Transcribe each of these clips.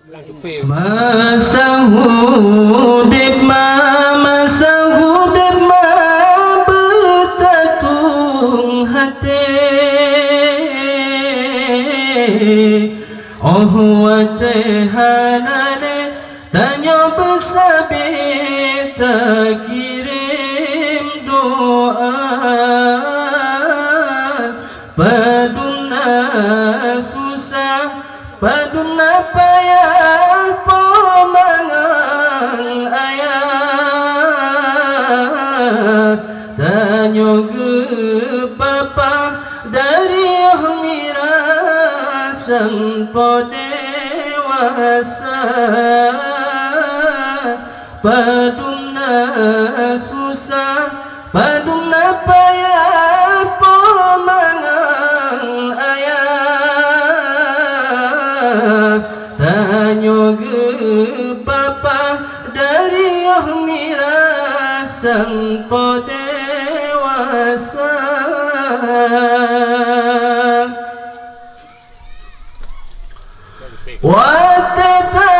Masa hudip ma bertatung hati. Oh watahanale tanya bersabit tak kirim doa. Paduna susah paduna payah pemangan ayah. Tanya ke papa dari mira sampai dewasa. Paduna susah paduna payah pemangan ayah. Tanya ke papa dari mira sampai dewasa. Wateta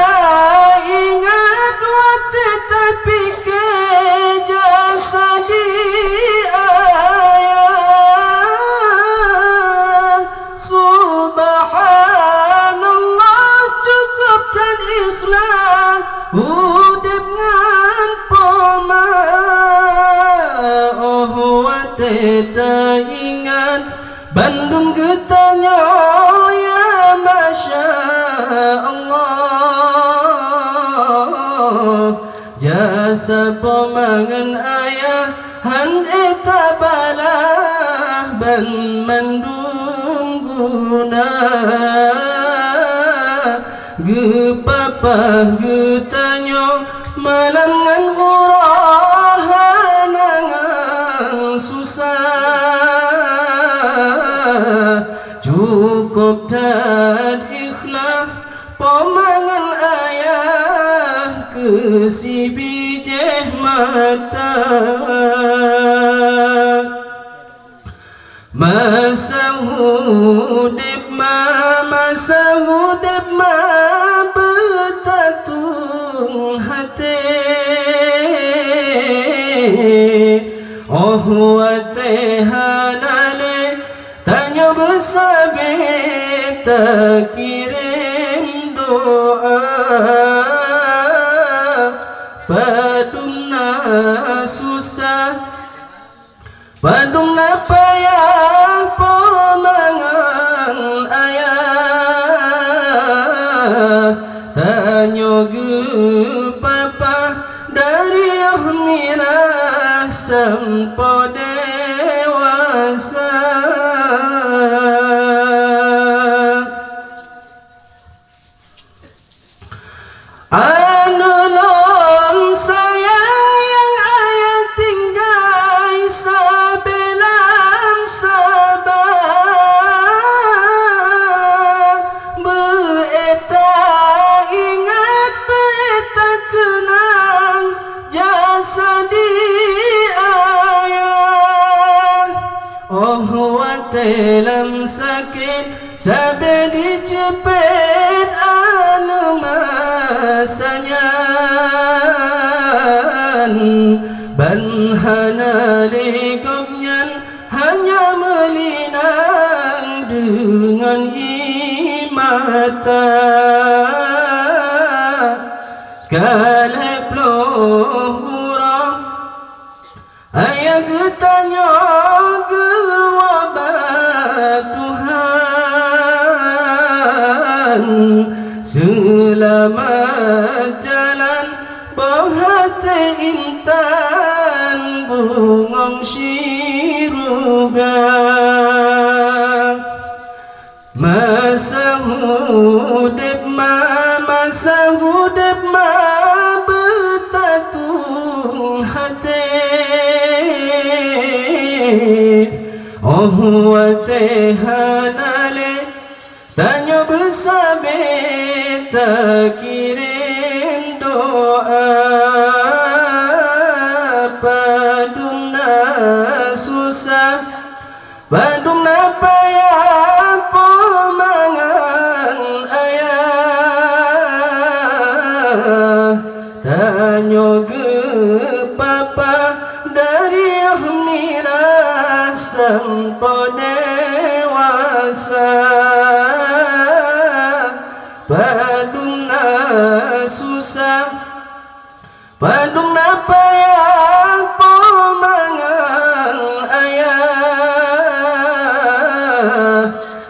ingat wateta pikir jasa di ayah. Subhanallah cukup dan ikhlas hudip ngan poma. Oh wateta ingat Bandung getanya ya Masya Allah. Jasa pemangan ayah han eta balah ban mandung guna. Gepapa getanyo malangan urahanangan susah. Cukup dan ikhlas pemangan ayah ke si bijih mata. Masa hudip ma bertatung hati. Oh watahanale tanya bersabit tak kirim doa. Padumna susah padumna payah pemangan ayah. Tanya ke papa dari mira sampai dewasa. Anolong sayang yang ayah tinggal sabelam sabar. Beeta ingat beeta kenang jasa di ayah. Oh watelam sakit sabe dicepet anu masanya. Ban hana legopnyan hanya melinang dengan imata. Kalep lohura ayah getanya gewabah Tuhan. Selamat jalan bahati intan bungong syuruga. Masa hudip ma bertatung hati. Oh watahanale tanya bersabit tak kirim doa. Padumna susah padumna payah pemangan ayah. tanyo ge papa dari mira sampo dewasa padungna susah padungna payah pomangan ayah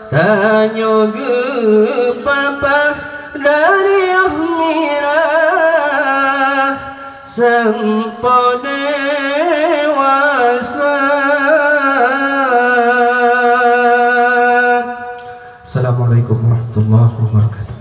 tanyo ge papa dari mira sampo dewasa. Assalamualaikum warahmatullahi wabarakatuh.